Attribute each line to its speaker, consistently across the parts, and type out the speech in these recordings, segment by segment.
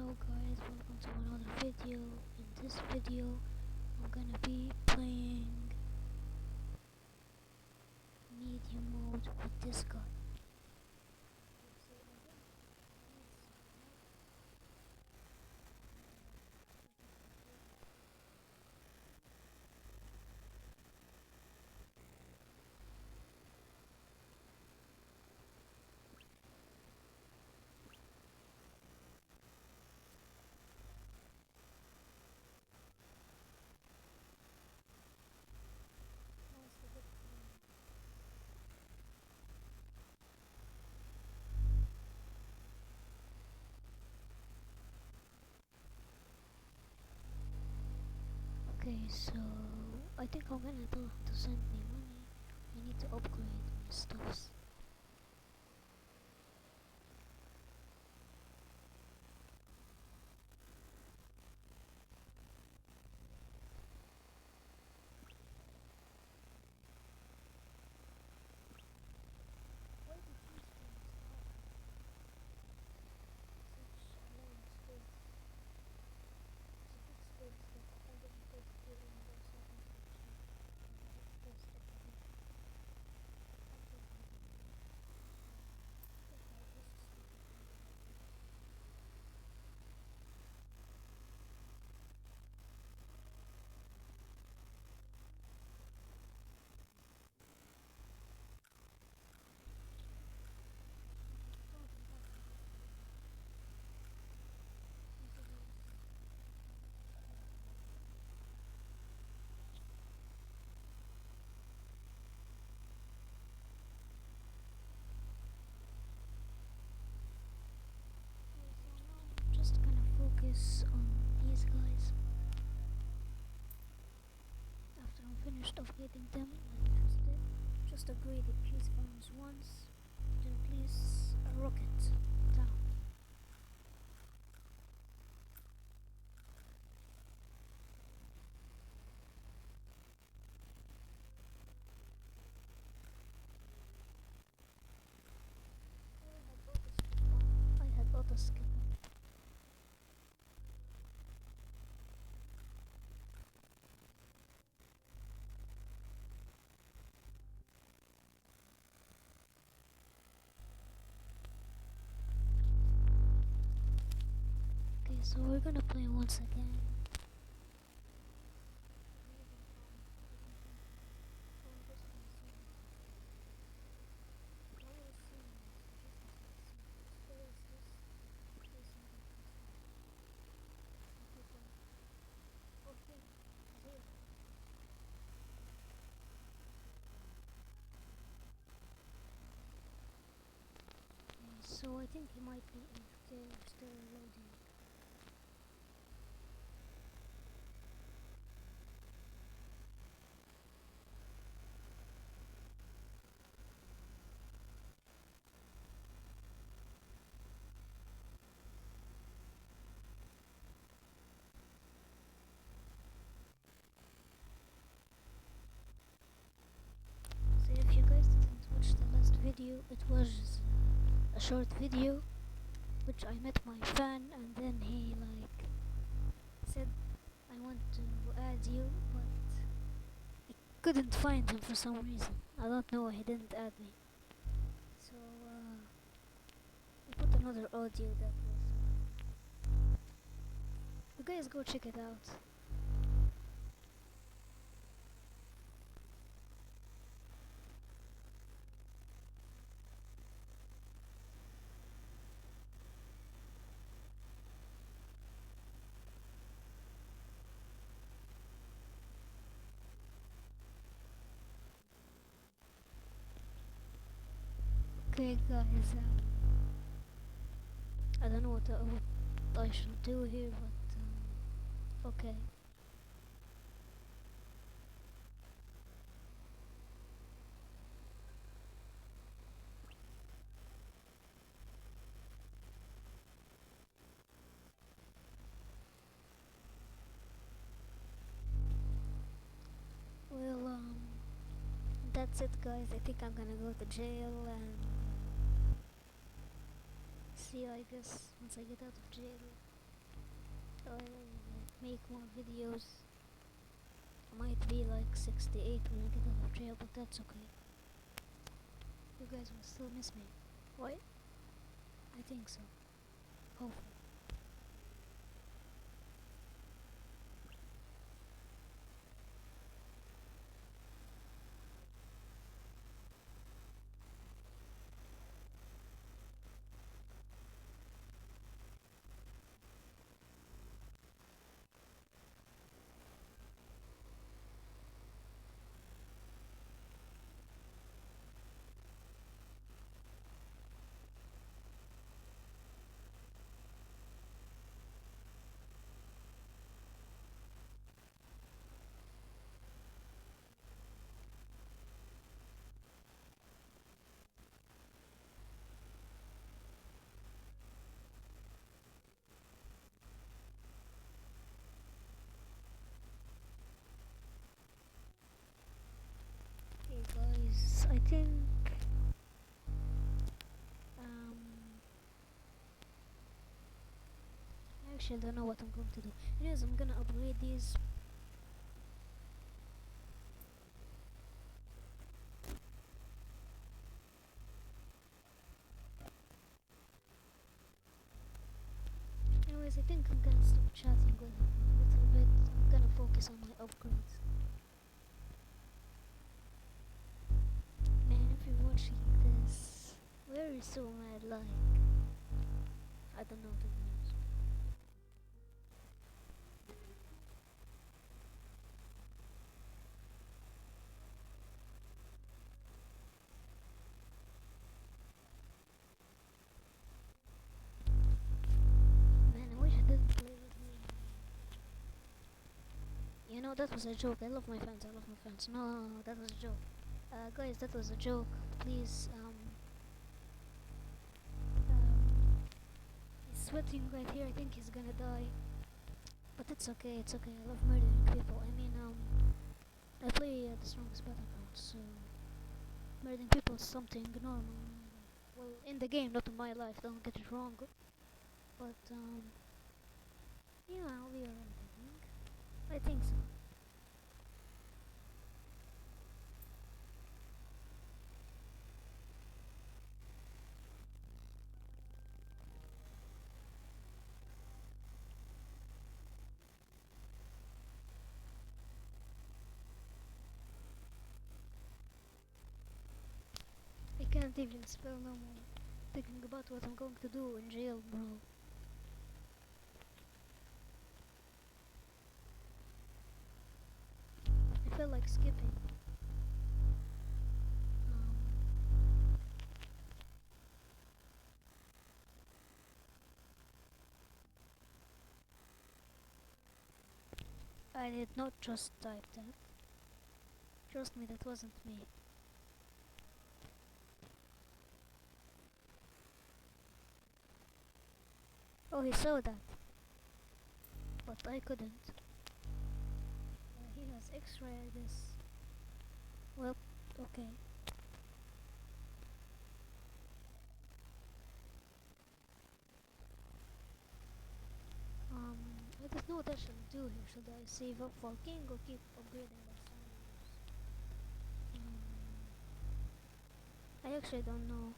Speaker 1: Hello guys, welcome to another video. In this video, I'm gonna be playing medium mode with this guy. Okay, so I think I'm gonna tell him to send me money. I need to upgrade my stuffs. Just gonna focus on these guys. After I'm finished upgrading them, like I just did, just upgrade the peace bombs once, then place a rocket down. I had auto skip on. Okay, so we're gonna play once again. So I think he might be AFK, still loading. So if you guys didn't watch the last video, it was a short video which I met my fan and then he like said I want to add you, but I couldn't find him for some reason. I don't know why he didn't add me. So I put another audio that was you guys go check it out. Okay guys, I don't know what I should do here, but okay. Well, that's it guys. I think I'm gonna go to jail and see you I guess once I get out of jail. So I will like make more videos. I might be like 68 when I get out of jail, but that's okay. You guys will still miss me. What? I think so. Hopefully. Okay guys, I think um I actually don't know what I'm going to do. Anyways, I'm gonna upgrade these. Anyways, I think I'm gonna stop chatting with him a little bit. I'm gonna focus on my upgrades. Man, if you're watching this, where is so mad like? I don't know to be honest. Man, I wish I didn't play with me. You know, that was a joke. I love my fans. I love my fans. No, that was a joke. Guys, that was a joke. Please, he's sweating right here. I think he's gonna die. But it's okay. It's okay. I love murdering people. I mean, I play the strongest battleground, so murdering people is something normal. Well, in the game, not in my life. Don't get it wrong. But yeah, I'll be alright. I think. I think so. I can't even spell no more. Thinking about what I'm going to do in jail, bro. I feel like skipping. Um, I did not just type that. Trust me, that wasn't me. Oh, he saw that, but I couldn't. He has X-ray, I guess. Well, okay. Um, I don't know what I should do here. Should I save up for King or keep upgrading my followers? I actually don't know.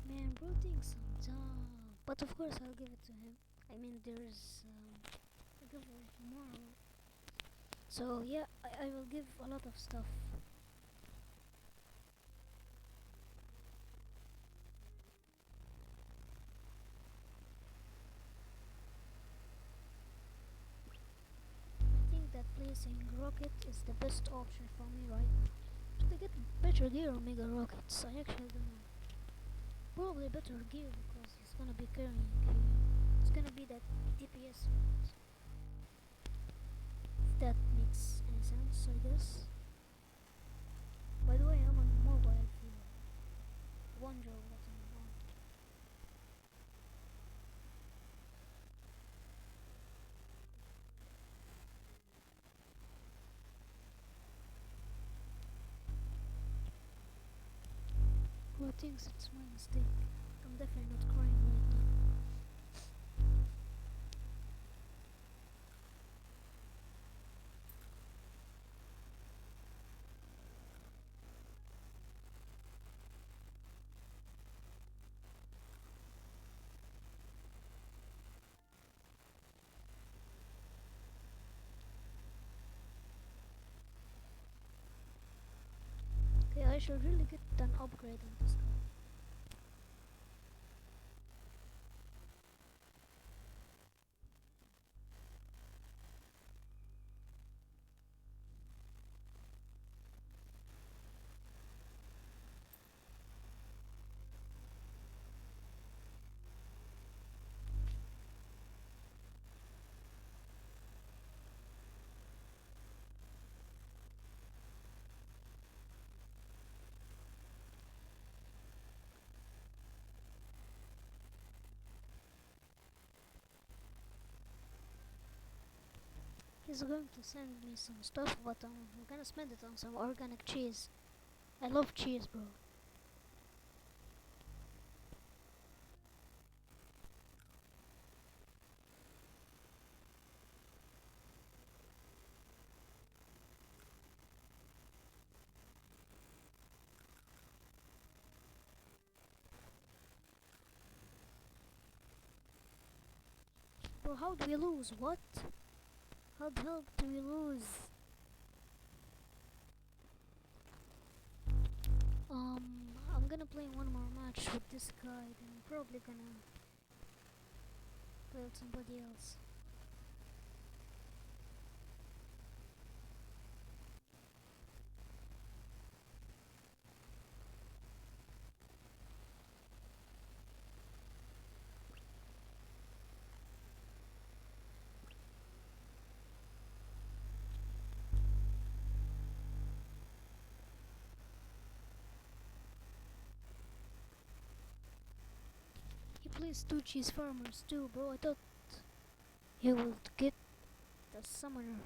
Speaker 1: Man, bro thinks I'm dumb. But of course I'll give it to him. I mean, there's a giveaway tomorrow. So yeah, I will give a lot of stuff. I think that placing rocket is the best option for me right now. Should I get better gear or mega rockets? I actually don't know. Probably better gear because he's gonna be carrying here. It's gonna be that DPS. If that makes any sense, I guess. By the way, I'm on mobile if you wonder what I'm on. Who thinks it's my mistake? I'm definitely not crying right now. Okay, I should really get an upgrade on this guy. He's going to send me some stuff, but I'm gonna spend it on some organic cheese. I love cheese, bro. Bro, how do we lose? What? How the hell do we lose? I'm gonna play one more match with this guy, then I'm probably gonna play with somebody else. He plays two cheese farmers too, bro. I thought he would get the summoner.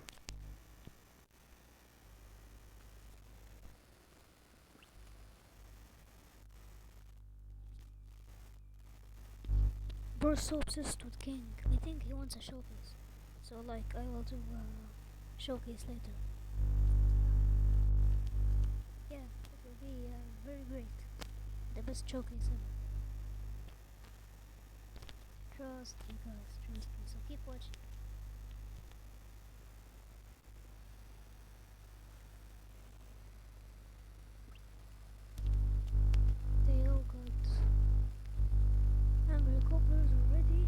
Speaker 1: Bro's so obsessed with King. I think he wants a showcase. So like I will do a showcase later. Yeah, it will be very great. The best showcase ever. Trust me guys, trust me. So keep watching. They all got angry cobblers already.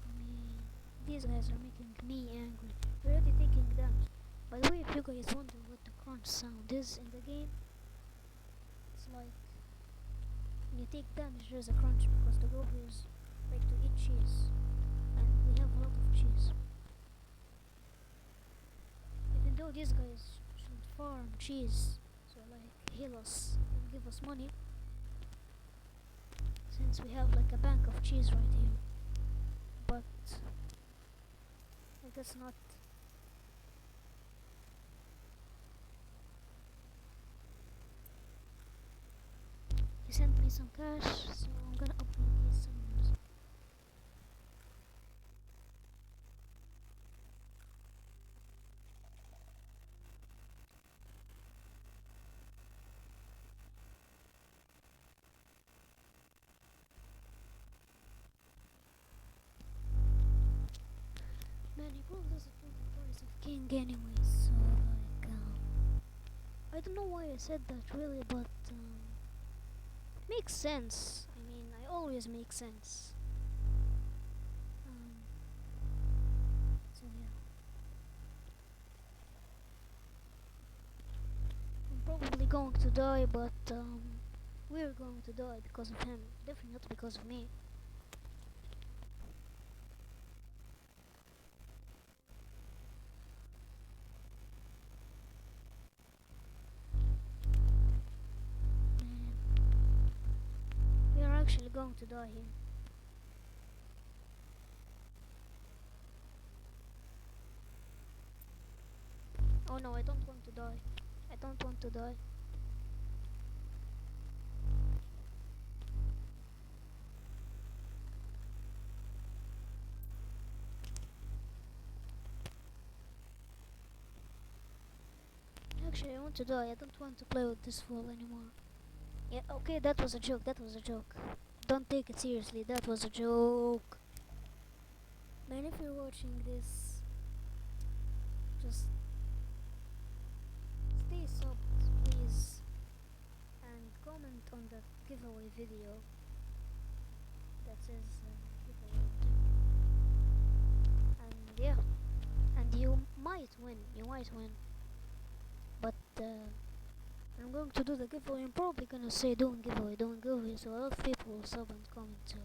Speaker 1: I mean, these guys are making me angry. They're already taking damage. By the way, if you guys wonder what the crunch sound is in the game, it's like when you take damage there's a crunch because the goblins like to eat cheese. And we have a lot of cheese. Even though these guys should farm cheese, so like heal us and give us money, since we have like a bank of cheese right here. But I guess not. He sent me some cash, so I'm gonna upgrade these summoners. Man, he probably doesn't know the price of king anyways, so like, I don't know why I said that really, but makes sense. I mean, I always make sense. Um, to die, but we're going to die because of him. Definitely not because of me. Man, we are actually going to die here. Oh no, I don't want to die. I don't want to die. Actually, I want to die. I don't want to play with this fool anymore. Yeah, okay, that was a joke. That was a joke. Don't take it seriously. That was a joke. Man, if you're watching this, just stay subbed, please, and comment on the giveaway video that says giveaway. And yeah, and you might win. You might win. But I'm going to do the giveaway. I'm probably gonna say doing giveaway, so a lot of people will sub and comment too.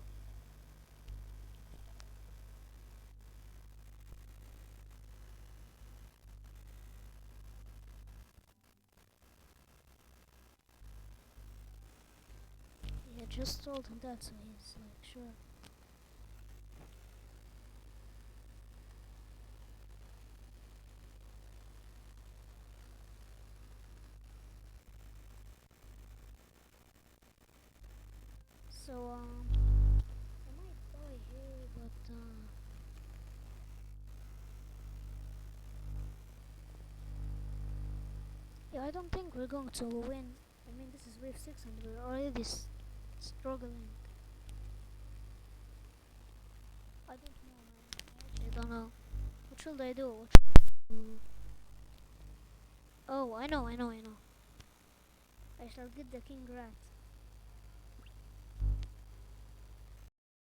Speaker 1: Yeah, just told him that, so he's like, sure. So I might die here, but yeah, I don't think we're going to win. I mean, this is wave 6 and we're already struggling. I don't know, man. I actually don't know. What should I do? What should I do? Oh, I know. I shall get the king rat.